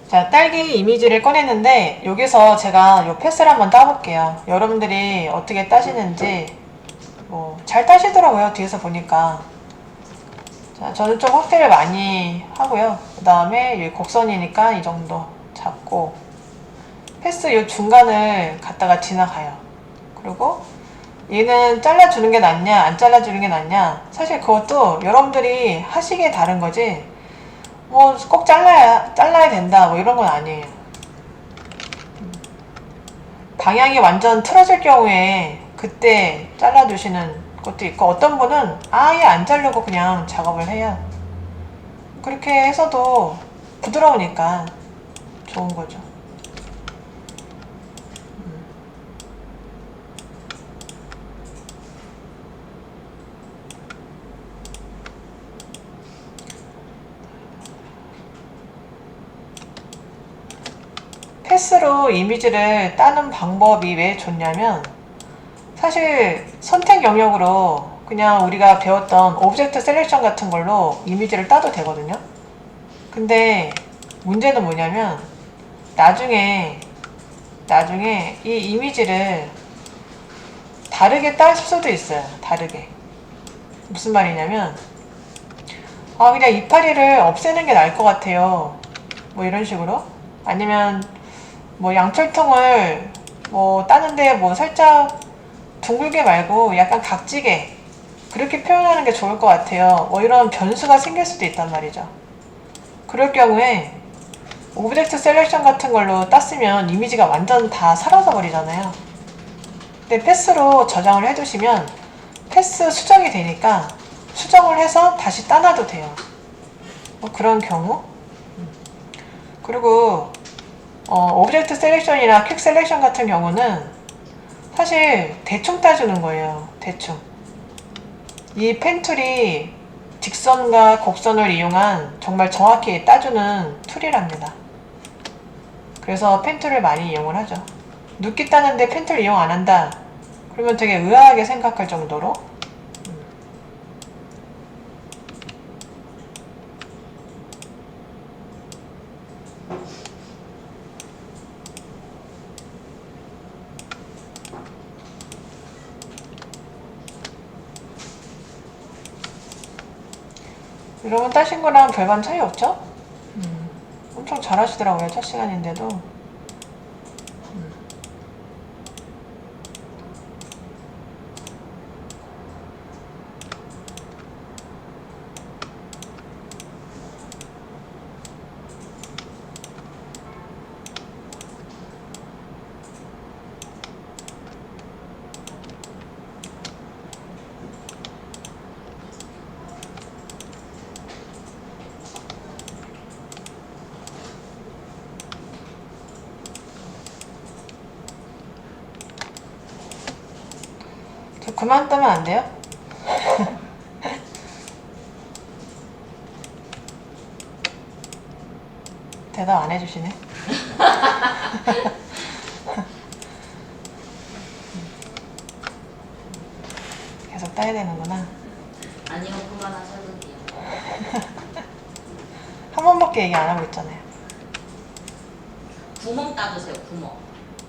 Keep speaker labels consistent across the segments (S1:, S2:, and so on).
S1: 자, 딸기 이미지를 꺼냈는데 여기서 제가 요 패스를 한번 따볼게요. 여러분들이 어떻게 따시는지 잘 따시더라고요. 뒤에서 보니까. 자, 저는 좀 확대를 많이 하고요. 그 다음에 이 곡선이니까 이 정도 잡고 패스 요 중간을 갖다가 지나가요. 그리고 얘는 잘라주는 게 낫냐 안 잘라주는 게 낫냐, 사실 그것도 여러분들이 하시기에 다른 거지 뭐 꼭 잘라야 된다 뭐 이런 건 아니에요. 방향이 완전 틀어질 경우에 그때 잘라주시는 것도 있고, 어떤 분은 아예 안 자르고 그냥 작업을 해요. 그렇게 해서도 부드러우니까 좋은 거죠. 패스로 이미지를 따는 방법이 왜 좋냐면, 사실 선택 영역으로 그냥 우리가 배웠던 오브젝트 셀렉션 같은 걸로 이미지를 따도 되거든요. 근데 문제는 뭐냐면 나중에 이 이미지를 다르게 딸 수도 있어요. 다르게. 무슨 말이냐면 그냥 이파리를 없애는 게 나을 것 같아요. 뭐 이런 식으로. 아니면 뭐 양철통을 따는데 살짝 둥글게 말고 약간 각지게 그렇게 표현하는 게 좋을 것 같아요. 이런 변수가 생길 수도 있단 말이죠. 그럴 경우에 오브젝트 셀렉션 같은 걸로 땄으면 이미지가 완전 다 사라져 버리잖아요. 근데 패스로 저장을 해두시면 패스 수정이 되니까 수정을 해서 다시 따놔도 돼요. 그런 경우. 그리고 오브젝트 셀렉션이나 퀵 셀렉션 같은 경우는 사실 대충 따주는 거예요. 대충. 이 펜툴이 직선과 곡선을 이용한 정말 정확히 따주는 툴이랍니다. 그래서 펜툴을 많이 이용을 하죠. 눕기 따는데 펜툴 이용 안 한다? 그러면 되게 의아하게 생각할 정도로. 여러분 따신 거랑 별반 차이 없죠? 엄청 잘하시더라고요. 첫 시간인데도. 저 그만 따면 안 돼요? 대답 안 해주시네. 계속 따야 되는구나.
S2: 아니요, 그만하셔도 돼요.
S1: 한 번밖에 얘기 안 하고 있잖아요.
S2: 구멍 따주세요, 구멍.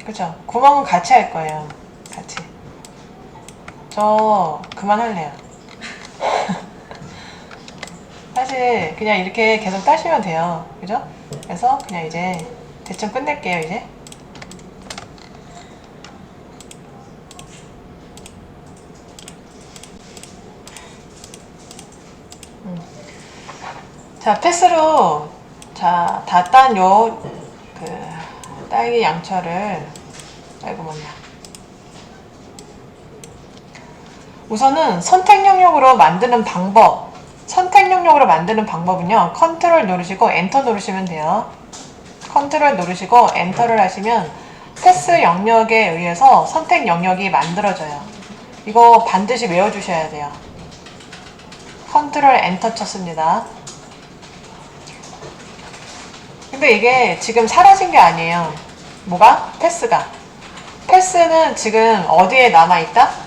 S1: 그죠? 구멍은 같이 할 거예요. 같이. 저 그만할래요. 사실 그냥 이렇게 계속 따시면 돼요. 그죠? 그래서 그냥 이제 대충 끝낼게요. 이제. 자, 패스로 다 딴 딸기 양철을, 아이고 뭐냐, 우선은 선택 영역으로 만드는 방법은요, 컨트롤 누르시고 엔터 누르시면 돼요. 컨트롤 누르시고 엔터를 하시면 패스 영역에 의해서 선택 영역이 만들어져요. 이거 반드시 외워주셔야 돼요. 컨트롤 엔터 쳤습니다. 근데 이게 지금 사라진 게 아니에요. 뭐가? 패스가. 패스는 지금 어디에 남아있다?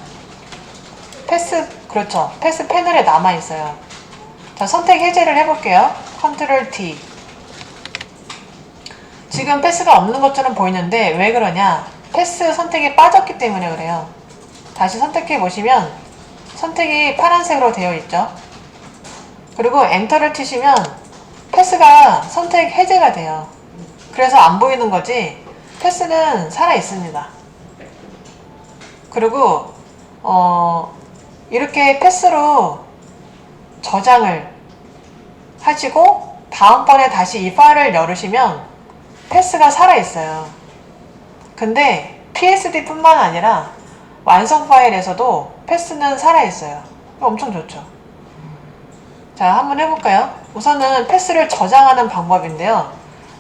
S1: 그렇죠. 패스 패널에 남아있어요. 자, 선택 해제를 해볼게요. 컨트롤 D. 지금 패스가 없는 것처럼 보이는데 왜 그러냐? 패스 선택이 빠졌기 때문에 그래요. 다시 선택해 보시면 선택이 파란색으로 되어 있죠. 그리고 엔터를 치시면 패스가 선택 해제가 돼요. 그래서 안 보이는 거지 패스는 살아 있습니다. 그리고 이렇게 패스로 저장을 하시고 다음번에 다시 이 파일을 열으시면 패스가 살아있어요. 근데 PSD 뿐만 아니라 완성 파일에서도 패스는 살아있어요. 엄청 좋죠. 자, 한번 해볼까요? 우선은 패스를 저장하는 방법인데요.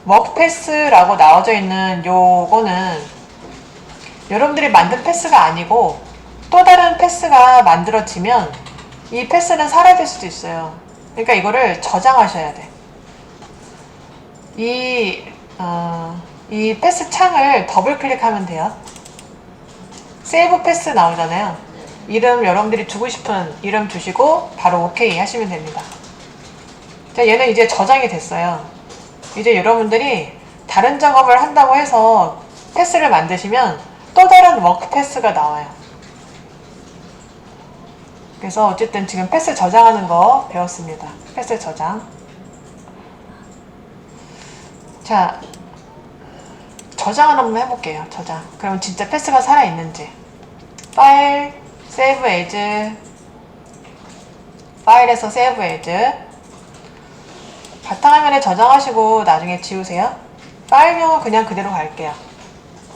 S1: 워크패스라고 나와져 있는 요거는 여러분들이 만든 패스가 아니고 또 다른 패스가 만들어지면 이 패스는 사라질 수도 있어요. 그러니까 이거를 저장하셔야 돼. 이 패스 창을 더블 클릭하면 돼요. 세이브 패스 나오잖아요. 이름 여러분들이 주고 싶은 이름 주시고 바로 오케이 하시면 됩니다. 자, 얘는 이제 저장이 됐어요. 이제 여러분들이 다른 작업을 한다고 해서 패스를 만드시면 또 다른 워크 패스가 나와요. 그래서 어쨌든 지금 패스 저장하는 거 배웠습니다. 패스 저장. 자, 저장을 한번 해볼게요. 저장. 그러면 진짜 패스가 살아있는지. 파일, 세이브 에즈. 파일에서 세이브 에즈. 바탕화면에 저장하시고 나중에 지우세요. 파일명은 그냥 그대로 갈게요.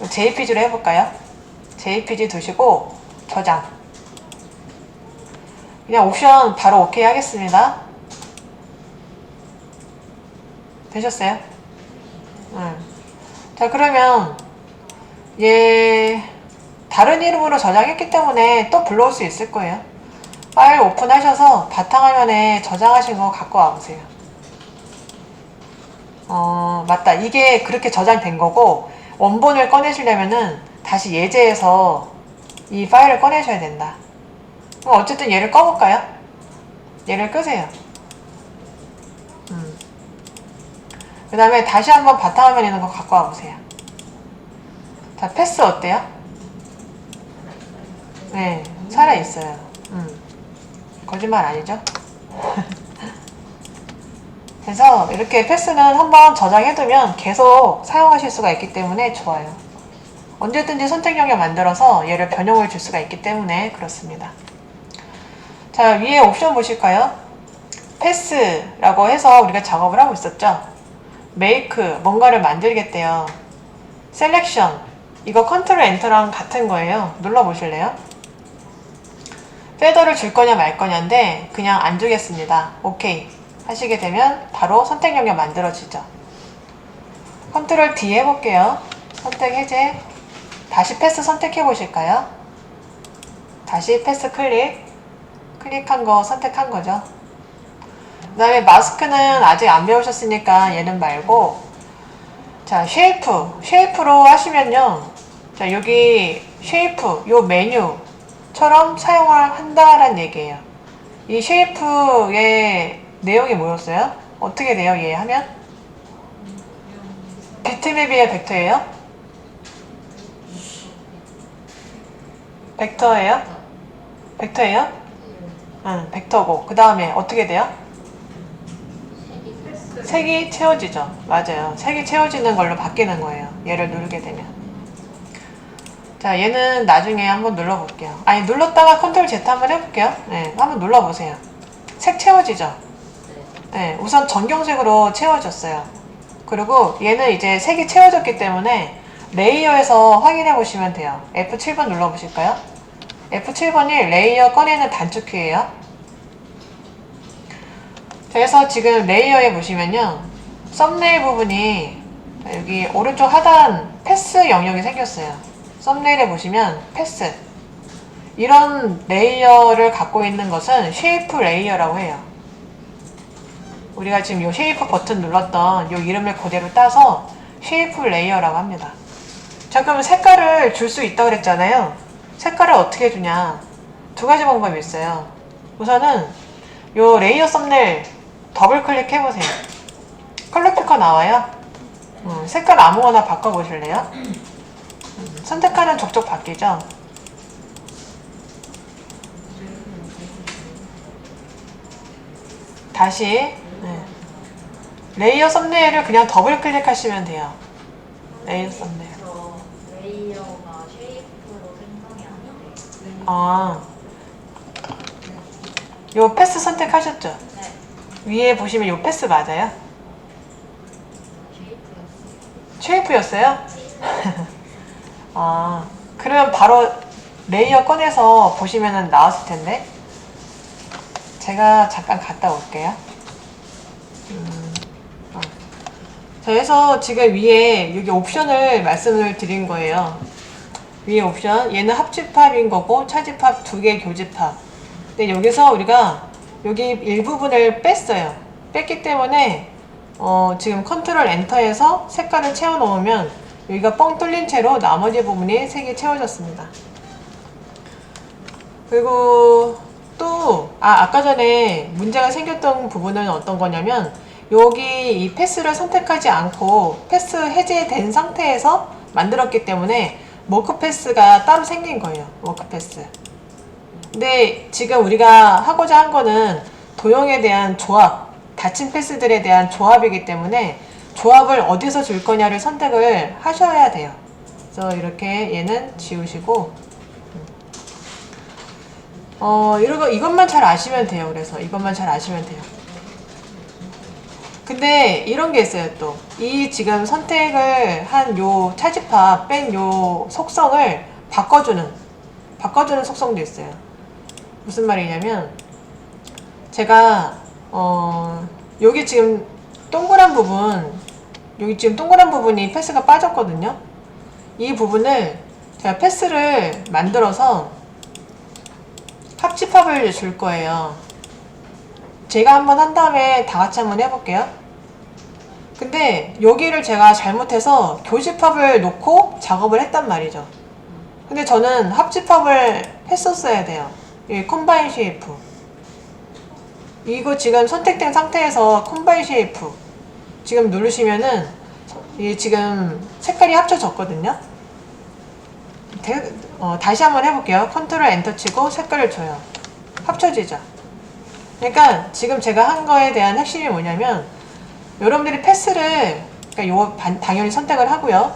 S1: JPG로 해볼까요? JPG 두시고 저장. 그냥 옵션 바로 오케이 하겠습니다. 되셨어요? 자, 그러면 얘 다른 이름으로 저장했기 때문에 또 불러올 수 있을 거예요. 파일 오픈하셔서 바탕화면에 저장하신 거 갖고 와보세요. 맞다. 이게 그렇게 저장된 거고 원본을 꺼내시려면은 다시 예제에서 이 파일을 꺼내셔야 된다. 그럼 어쨌든 얘를 꺼볼까요? 얘를 끄세요. 그 다음에 다시 한번 바탕화면에 있는 거 갖고 와보세요. 자, 패스 어때요? 네, 살아있어요. 거짓말 아니죠? 그래서 이렇게 패스는 한번 저장해두면 계속 사용하실 수가 있기 때문에 좋아요. 언제든지 선택 영역 만들어서 얘를 변형을 줄 수가 있기 때문에 그렇습니다. 자, 위에 옵션 보실까요? 패스라고 해서 우리가 작업을 하고 있었죠. make, 뭔가를 만들겠대요. 셀렉션, 이거 컨트롤 엔터랑 같은 거예요. 눌러보실래요? 페더를 줄 거냐 말 거냐인데 그냥 안 주겠습니다. 오케이 하시게 되면 바로 선택 영역 만들어지죠. 컨트롤 D 해볼게요. 선택 해제. 다시 패스 선택해 보실까요? 다시 패스 클릭한 거 선택한 거죠. 그 다음에 마스크는 아직 안 배우셨으니까 얘는 말고, 자, 쉐이프로 하시면요. 자, 여기 쉐이프, 요 메뉴처럼 사용을 한다라는 얘기예요. 이 쉐이프의 내용이 뭐였어요? 어떻게 돼요? 얘 하면? 비트맵이에요? 벡터예요? 벡터예요? 벡터예요? 응, 벡터고. 그 다음에 어떻게 돼요? 색이 채워지죠. 맞아요. 색이 채워지는 걸로 바뀌는 거예요. 얘를 누르게 되면. 자, 얘는 나중에 한번 눌러볼게요. 아니, 눌렀다가 컨트롤 Z 한번 해볼게요. 네, 한번 눌러보세요. 색 채워지죠? 네, 우선 전경색으로 채워졌어요. 그리고 얘는 이제 색이 채워졌기 때문에 레이어에서 확인해 보시면 돼요. F7번 눌러보실까요? F7번이 레이어 꺼내는 단축키예요. 그래서 지금 레이어에 보시면요. 썸네일 부분이 여기 오른쪽 하단 패스 영역이 생겼어요. 썸네일에 보시면 패스. 이런 레이어를 갖고 있는 것은 쉐이프 레이어라고 해요. 우리가 지금 이 쉐이프 버튼 눌렀던 이 이름을 그대로 따서 쉐이프 레이어라고 합니다. 자, 그러면 색깔을 줄 수 있다고 그랬잖아요. 색깔을 어떻게 주냐. 두 가지 방법이 있어요. 우선은 이 레이어 썸네일 더블 클릭해보세요. 컬러 피커 나와요. 색깔 아무거나 바꿔보실래요? 선택하는 족족 바뀌죠? 다시 레이어 썸네일을 그냥 더블 클릭하시면 돼요. 레이어 썸네일.
S3: 저 레이어가 쉐이프로 생성이 안 돼.
S1: 아, 요 패스 선택하셨죠?
S3: 네,
S1: 위에 보시면 요 패스 맞아요?
S3: 쉐이프였어요.
S1: 쉐이프였어요? 아, 그러면 바로 레이어 꺼내서 보시면 나왔을 텐데. 제가 잠깐 갔다 올게요. 자, 그래서 지금 위에 여기 옵션을 말씀을 드린 거예요. 위에 옵션, 얘는 합집합인 거고 차집합 2개 교집합. 근데 여기서 우리가 여기 일부분을 뺐어요. 뺐기 때문에 지금 컨트롤 엔터에서 색깔을 채워 놓으면 여기가 뻥 뚫린 채로 나머지 부분이 색이 채워졌습니다. 그리고 또 아까 전에 문제가 생겼던 부분은 어떤 거냐면 여기 이 패스를 선택하지 않고 패스 해제된 상태에서 만들었기 때문에 워크 패스가 따로 생긴 거예요. 워크 패스. 근데 지금 우리가 하고자 한 거는 도형에 대한 조합, 닫힌 패스들에 대한 조합이기 때문에 조합을 어디서 줄 거냐를 선택을 하셔야 돼요. 그래서 이렇게 얘는 지우시고 이것만 잘 아시면 돼요. 그래서 이것만 잘 아시면 돼요. 근데 이런 게 있어요. 또 이 지금 선택을 한 요 차집합 뺀 요 속성을 바꿔주는 속성도 있어요. 무슨 말이냐면 제가 여기 지금 동그란 부분, 여기 지금 동그란 부분이 패스가 빠졌거든요. 이 부분을 제가 패스를 만들어서 합집합을 줄 거예요. 제가 한번 한 다음에 다 같이 한번 해볼게요. 근데 여기를 제가 잘못해서 교집합을 놓고 작업을 했단 말이죠. 근데 저는 합집합을 했었어야 돼요. 이 컴바인 쉐이프. 이거 지금 선택된 상태에서 컴바인 쉐이프 지금 누르시면은 이 지금 색깔이 합쳐졌거든요. 다시 한번 해볼게요. 컨트롤 엔터 치고 색깔을 줘요. 합쳐지죠. 그러니까 지금 제가 한 거에 대한 핵심이 뭐냐면 여러분들이 패스를 당연히 선택을 하고요.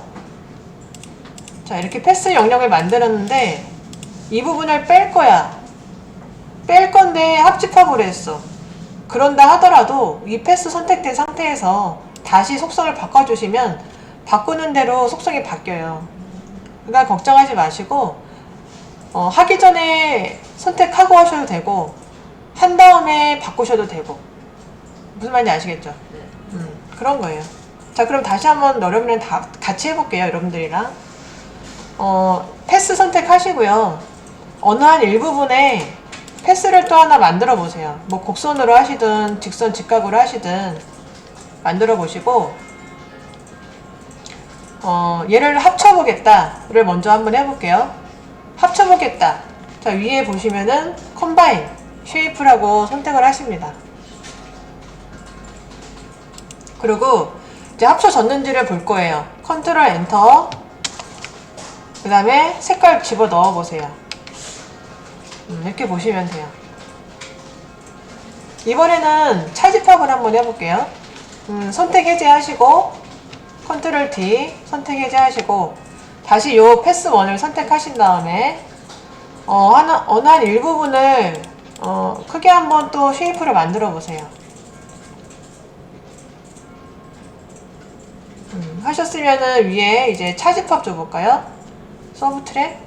S1: 자, 이렇게 패스 영역을 만들었는데 이 부분을 뺄 거야. 뺄 건데 합집합을 했어. 그런다 하더라도 이 패스 선택된 상태에서 다시 속성을 바꿔주시면 바꾸는 대로 속성이 바뀌어요. 그러니까 걱정하지 마시고 하기 전에 선택하고 하셔도 되고 한 다음에 바꾸셔도 되고 무슨 말인지 아시겠죠?
S2: 네.
S1: 그런 거예요. 자, 그럼 다시 한번 여러분이랑 다 같이 해볼게요. 여러분들이랑 패스 선택하시고요. 어느 한 일부분에 패스를 또 하나 만들어 보세요. 뭐 곡선으로 하시든 직선 직각으로 하시든 만들어 보시고 얘를 합쳐보겠다를 먼저 한번 해볼게요. 합쳐보겠다. 자, 위에 보시면은 컴바인 쉐이프라고 선택을 하십니다. 그리고 이제 합쳐졌는지를 볼 거예요. 컨트롤 엔터. 그 다음에 색깔 집어 넣어 보세요. 이렇게 보시면 돼요. 이번에는 차집합을 한번 해볼게요. 선택 해제 하시고 컨트롤 D 선택 해제 하시고 다시 요 패스 1을 선택하신 다음에 어느 한 일부분을 크게 한번 또 쉐이프를 만들어 보세요. 하셨으면은 위에 이제 차집합 줘볼까요? 서브 트랙.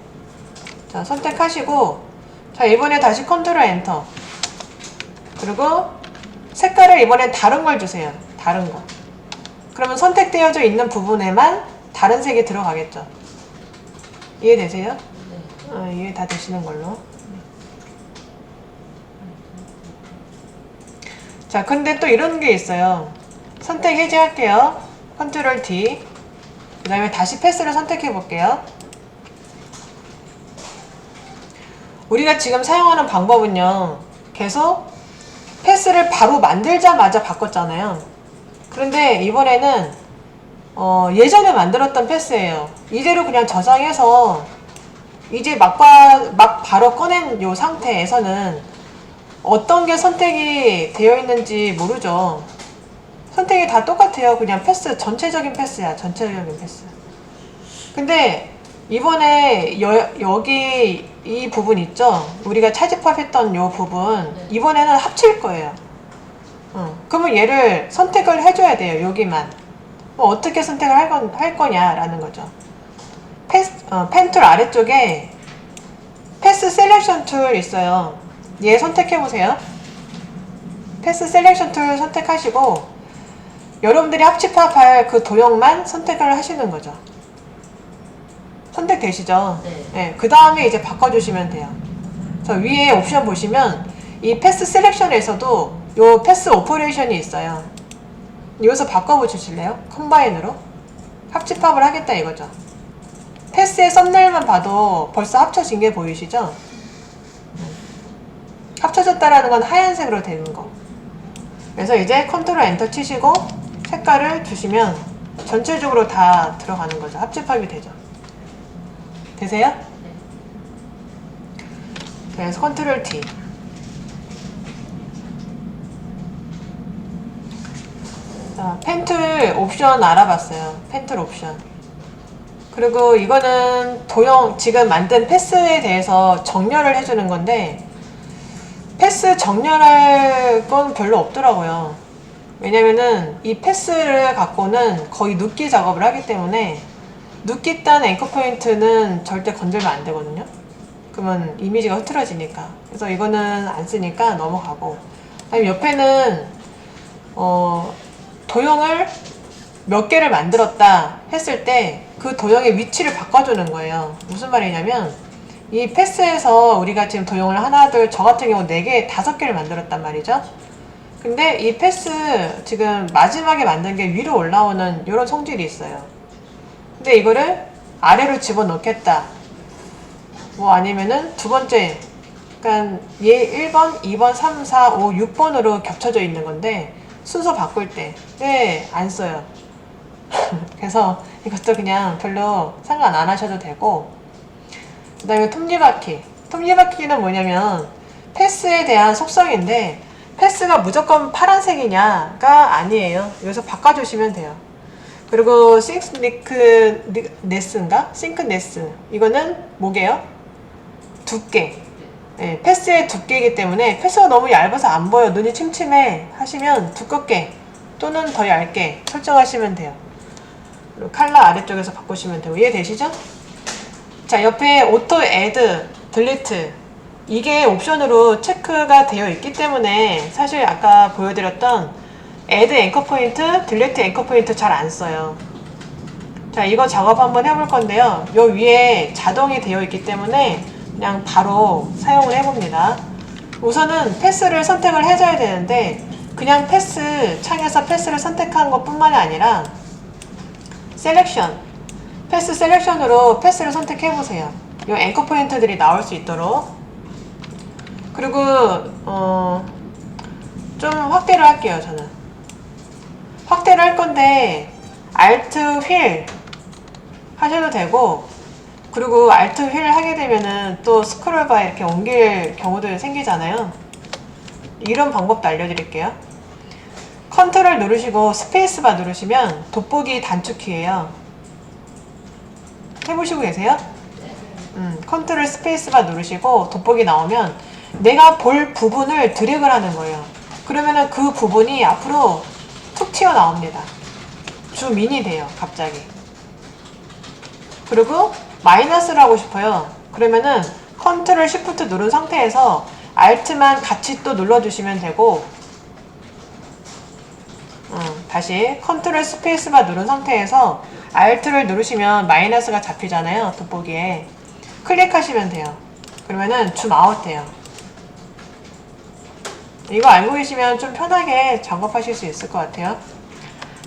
S1: 자, 선택하시고 자, 이번에 다시 컨트롤 엔터. 그리고 색깔을 이번엔 다른 걸 주세요. 다른 거. 그러면 선택되어져 있는 부분에만 다른 색이 들어가겠죠. 이해되세요?
S2: 네.
S1: 이해 다 되시는 걸로. 자, 근데 또 이런 게 있어요. 선택 해제할게요. 컨트롤 D. 그 다음에 다시 패스를 선택해 볼게요. 우리가 지금 사용하는 방법은요, 계속 패스를 바로 만들자마자 바꿨잖아요. 그런데 이번에는 예전에 만들었던 패스예요. 이대로 그냥 저장해서 이제 막 바로 꺼낸 요 상태에서는 어떤 게 선택이 되어 있는지 모르죠. 선택이 다 똑같아요. 그냥 패스, 전체적인 패스야. 전체적인 패스. 근데 이번에 여기 이 부분 있죠? 우리가 차집합했던 요 부분
S2: 네.
S1: 이번에는 합칠 거예요. 그러면 얘를 선택을 해줘야 돼요. 여기만. 어떻게 선택을 할 거냐라는 거죠. 펜 툴 아래쪽에 패스 셀렉션 툴 있어요. 얘 선택해보세요. 패스 셀렉션 툴 선택하시고 여러분들이 합집합할 그 도형만 선택을 하시는 거죠. 선택되시죠?
S2: 네.
S1: 네, 그 다음에 이제 바꿔주시면 돼요. 저 위에 옵션 보시면 이 패스 셀렉션에서도 요 패스 오퍼레이션이 있어요. 여기서 바꿔보실래요? 컴바인으로 합집합을 하겠다 이거죠. 패스의 썸네일만 봐도 벌써 합쳐진 게 보이시죠? 합쳐졌다라는 건 하얀색으로 되는 거. 그래서 이제 컨트롤 엔터 치시고 색깔을 주시면 전체적으로 다 들어가는 거죠. 합집합이 되죠. 되세요?
S2: 네.
S1: 그래서 컨트롤 T. 자, 펜툴 옵션 알아봤어요. 펜툴 옵션. 그리고 이거는 지금 만든 패스에 대해서 정렬을 해주는 건데 패스 정렬할 건 별로 없더라고요. 왜냐면은 이 패스를 갖고는 거의 눕기 작업을 하기 때문에 눕기 딴 앵커 포인트는 절대 건들면 안 되거든요. 그러면 이미지가 흐트러지니까. 그래서 이거는 안 쓰니까 넘어가고. 그다음에 옆에는 도형을 몇 개를 만들었다 했을 때 그 도형의 위치를 바꿔주는 거예요. 무슨 말이냐면 이 패스에서 우리가 지금 도형을 하나, 둘, 저 같은 경우 4개, 5개를 만들었단 말이죠. 근데 이 패스 지금 마지막에 만든 게 위로 올라오는 이런 성질이 있어요. 근데 이거를 아래로 집어넣겠다. 뭐 아니면은 두 번째, 그러니까 얘 1번, 2번, 3, 4, 5, 6번으로 겹쳐져 있는 건데 순서 바꿀 때 왜 안 써요? 그래서 이것도 그냥 별로 상관 안 하셔도 되고, 그 다음에 톱니바퀴. 톱니바퀴는 뭐냐면 패스에 대한 속성인데 패스가 무조건 파란색이냐가 아니에요. 여기서 바꿔주시면 돼요. 그리고 싱크네스인가? 싱크네스. 이거는 뭐게요? 두께. 네, 패스의 두께이기 때문에 패스가 너무 얇아서 안 보여. 눈이 침침해 하시면 두껍게 또는 더 얇게 설정하시면 돼요. 그리고 컬러 아래쪽에서 바꾸시면 되고. 이해되시죠? 자, 옆에 오토 애드, 딜리트 이게 옵션으로 체크가 되어 있기 때문에 사실 아까 보여드렸던 애드 앵커 포인트, 딜리트 앵커 포인트 잘 안 써요. 자, 이거 작업 한번 해볼 건데요. 요 위에 자동이 되어 있기 때문에 그냥 바로 사용을 해봅니다. 우선은 패스를 선택을 해줘야 되는데 그냥 패스 창에서 패스를 선택한 것 뿐만이 아니라 셀렉션, 패스 셀렉션으로 패스를 선택해보세요. 이 앵커 포인트들이 나올 수 있도록. 그리고 좀 확대를 할게요. 저는 확대를 할 건데 Alt 휠 하셔도 되고, 그리고 Alt 휠 하게 되면은 또 스크롤바 이렇게 옮길 경우도 생기잖아요. 이런 방법도 알려드릴게요. 컨트롤 누르시고 스페이스바 누르시면 돋보기 단축키예요. 해보시고 계세요? 컨트롤 스페이스바 누르시고 돋보기 나오면 내가 볼 부분을 드래그를 하는 거예요. 그러면은 그 부분이 앞으로 툭 튀어나옵니다. 줌인이 돼요. 갑자기. 그리고 마이너스를 하고 싶어요. 그러면은 컨트롤 시프트 누른 상태에서 Alt만 같이 또 눌러주시면 되고, 다시 컨트롤 스페이스바 누른 상태에서 Alt를 누르시면 마이너스가 잡히잖아요. 돋보기에. 클릭하시면 돼요. 그러면은 줌 아웃 돼요. 이거 알고 계시면 좀 편하게 작업하실 수 있을 것 같아요.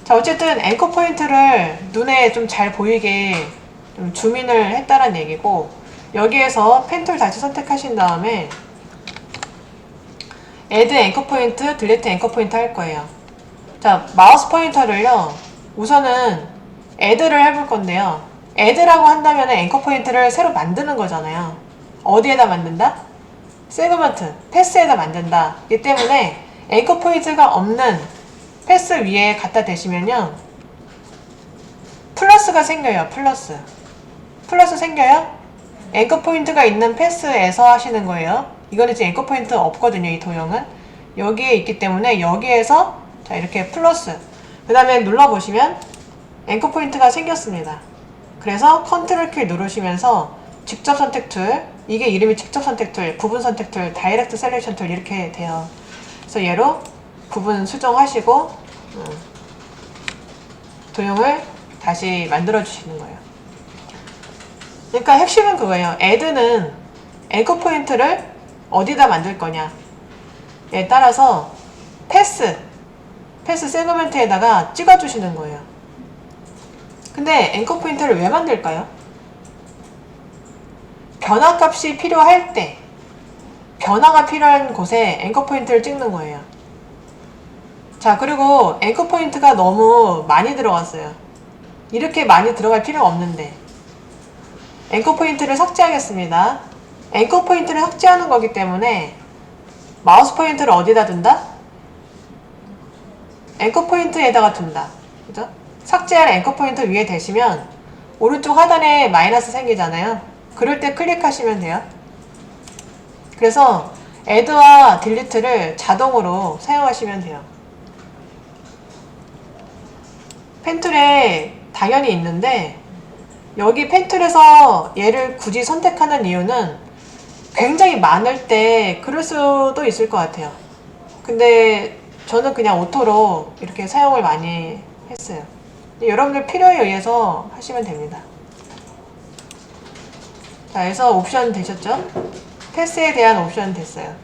S1: 자, 어쨌든 앵커 포인트를 눈에 좀 잘 보이게 좀 줌인을 했다는 얘기고, 여기에서 펜툴 다시 선택하신 다음에 Add 앵커 포인트, Delete 앵커 포인트 할 거예요. 자, 마우스 포인터를요, 우선은 add를 해볼 건데요. add라고 한다면 앵커 포인트를 새로 만드는 거잖아요. 어디에다 만든다? 세그먼트, 패스에다 만든다. 이 때문에 앵커 포인트가 없는 패스 위에 갖다 대시면요. 플러스가 생겨요. 플러스 생겨요? 앵커 포인트가 있는 패스에서 하시는 거예요. 이거는 지금 앵커 포인트 없거든요. 이 도형은. 여기에 있기 때문에 여기에서 자 이렇게 플러스 그 다음에 눌러보시면 앵커 포인트가 생겼습니다. 그래서 컨트롤 키 누르시면서 직접 선택 툴, 이게 이름이 직접 선택 툴, 부분 선택 툴, 다이렉트 셀렉션 툴 이렇게 돼요. 그래서 얘로 부분 수정하시고 도형을 다시 만들어 주시는 거예요. 그러니까 핵심은 그거예요. add는 앵커 포인트를 어디다 만들 거냐에 따라서 패스 세그먼트에다가 찍어 주시는 거예요. 근데 앵커 포인트를 왜 만들까요? 변화값이 필요할 때, 변화가 필요한 곳에 앵커 포인트를 찍는 거예요. 자, 그리고 앵커 포인트가 너무 많이 들어갔어요. 이렇게 많이 들어갈 필요가 없는데 앵커 포인트를 삭제하겠습니다. 앵커 포인트를 삭제하는 거기 때문에 마우스 포인트를 어디다 둔다? 앵커 포인트에다가 둔다. 그죠? 삭제할 앵커 포인트 위에 대시면 오른쪽 하단에 마이너스 생기잖아요. 그럴 때 클릭하시면 돼요. 그래서 add와 delete를 자동으로 사용하시면 돼요. 펜툴에 당연히 있는데 여기 펜툴에서 얘를 굳이 선택하는 이유는 굉장히 많을 때 그럴 수도 있을 것 같아요. 근데 저는 그냥 오토로 이렇게 사용을 많이 했어요. 여러분들 필요에 의해서 하시면 됩니다. 자, 그래서 옵션 되셨죠? 패스에 대한 옵션 됐어요.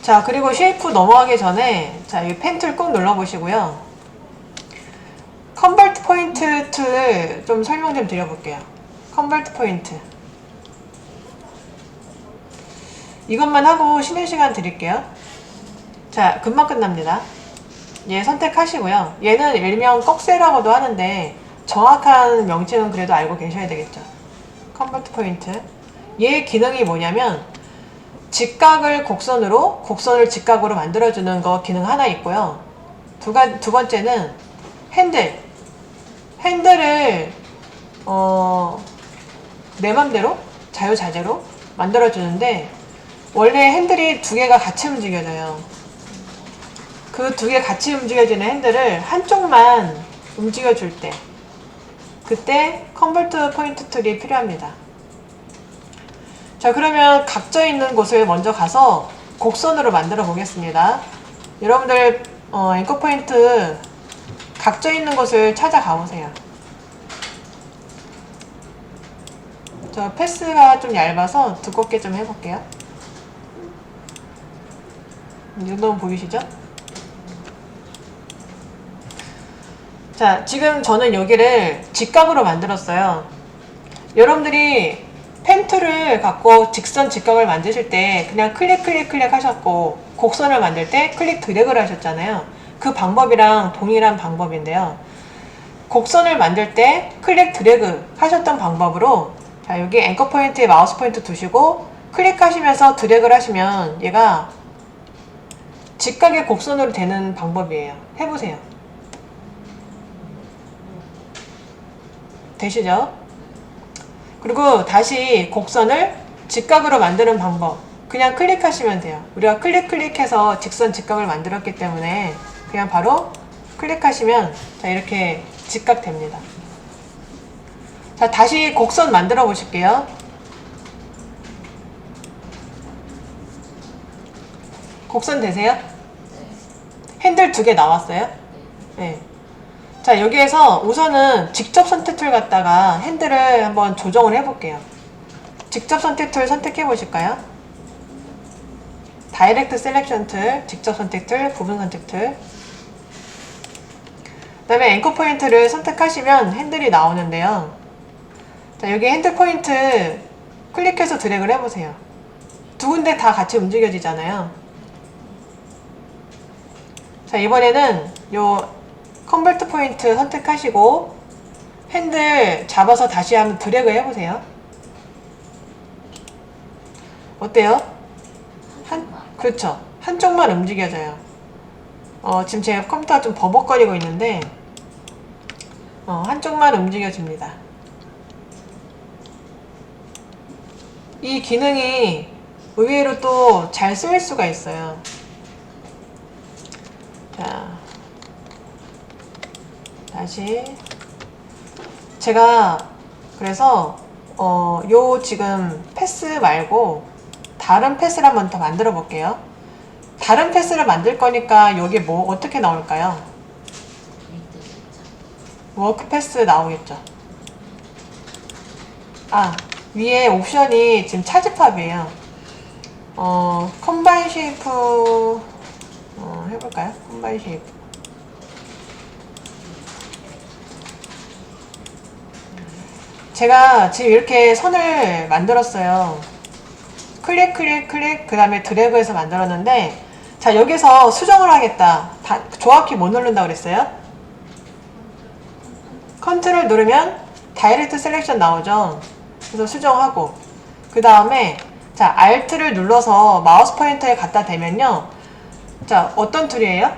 S1: 자, 그리고 쉐이프 넘어가기 전에 자, 이 펜툴 꼭 눌러보시고요. 컨버트 포인트 툴 좀 설명 좀 드려볼게요. 컨버트 포인트 이것만 하고 쉬는 시간 드릴게요. 자, 금방 끝납니다. 얘 선택하시고요. 얘는 일명 꺽쇠라고도 하는데 정확한 명칭은 그래도 알고 계셔야 되겠죠. 컨버트 포인트 얘 기능이 뭐냐면 직각을 곡선으로, 곡선을 직각으로 만들어주는 거 기능 하나 있고요. 두 번째는 핸들을 내 맘대로 자유자재로 만들어주는데 원래 핸들이 두 개가 같이 움직여져요. 그 두 개 같이 움직여지는 핸들을 한쪽만 움직여줄 때 그때 컨버트 포인트 툴이 필요합니다. 자, 그러면 각져 있는 곳을 먼저 가서 곡선으로 만들어 보겠습니다. 여러분들 앵커 포인트 각져 있는 곳을 찾아가 보세요. 저 패스가 좀 얇아서 두껍게 좀 해볼게요. 이 정도면 보이시죠? 자, 지금 저는 여기를 직각으로 만들었어요. 여러분들이 펜툴을 갖고 직선 직각을 만드실 때 그냥 클릭 하셨고 곡선을 만들 때 클릭 드래그를 하셨잖아요. 그 방법이랑 동일한 방법인데요. 곡선을 만들 때 클릭 드래그 하셨던 방법으로 자, 여기 앵커 포인트에 마우스 포인트 두시고 클릭하시면서 드래그를 하시면 얘가 직각의 곡선으로 되는 방법이에요. 해보세요. 되시죠? 그리고 다시 곡선을 직각으로 만드는 방법 그냥 클릭하시면 돼요. 우리가 클릭해서 직선 직각을 만들었기 때문에 그냥 바로 클릭하시면 자, 이렇게 직각 됩니다. 자, 다시 곡선 만들어 보실게요. 곡선 되세요? 핸들 두 개 나왔어요? 네. 자, 여기에서 우선은 직접 선택 툴 갖다가 핸들을 한번 조정을 해볼게요. 직접 선택 툴 선택해 보실까요? 다이렉트 셀렉션 툴, 직접 선택 툴, 부분 선택 툴. 그 다음에 앵커 포인트를 선택하시면 핸들이 나오는데요. 자, 여기 핸들 포인트 클릭해서 드래그를 해보세요. 두 군데 다 같이 움직여지잖아요. 자, 이번에는 요 컨버트 포인트 선택하시고 핸들 잡아서 다시 한번 드래그 해보세요. 어때요? 그렇죠. 한쪽만 움직여져요. 지금 제 컴퓨터가 좀 버벅거리고 있는데 한쪽만 움직여집니다. 이 기능이 의외로 또 잘 쓰일 수가 있어요. 자, 다시 제가 그래서 요 지금 패스 말고 다른 패스를 한번 더 만들어 볼게요. 다른 패스를 만들 거니까 여기 뭐 어떻게 나올까요? 워크 패스 나오겠죠. 위에 옵션이 지금 차집합이에요. 컴바인 쉐이프 해볼까요? 컴바인 쉐이프. 제가 지금 이렇게 선을 만들었어요. 클릭 그 다음에 드래그해서 만들었는데, 자, 여기서 수정을 하겠다. 조합키 뭐 누른다 그랬어요? 컨트롤 누르면 다이렉트 셀렉션 나오죠. 그래서 수정하고, 그 다음에 자, Alt를 눌러서 마우스 포인터에 갖다 대면요. 자, 어떤 툴이에요?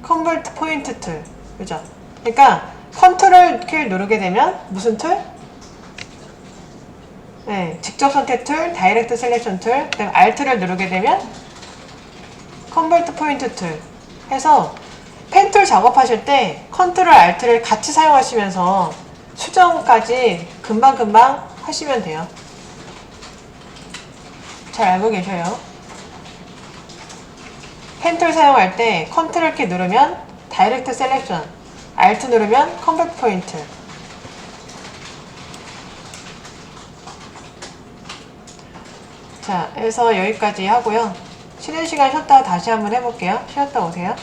S1: 컨버트 포인트 툴. 그죠? 그러니까 컨트롤 키 누르게 되면 무슨 툴? 네, 직접 선택 툴, 다이렉트 셀렉션 툴, 그다음 Alt를 누르게 되면 컨버트 포인트 툴 해서 펜툴 작업하실 때 컨트롤 Alt를 같이 사용하시면서 수정까지 금방금방 하시면 돼요. 잘 알고 계셔요. 펜툴 사용할 때 컨트롤 키 누르면 다이렉트 셀렉션, Alt 누르면 컨버트 포인트. 자, 그래서 여기까지 하고요. 쉬는 시간 쉬었다가 다시 한번 해볼게요. 쉬었다 오세요.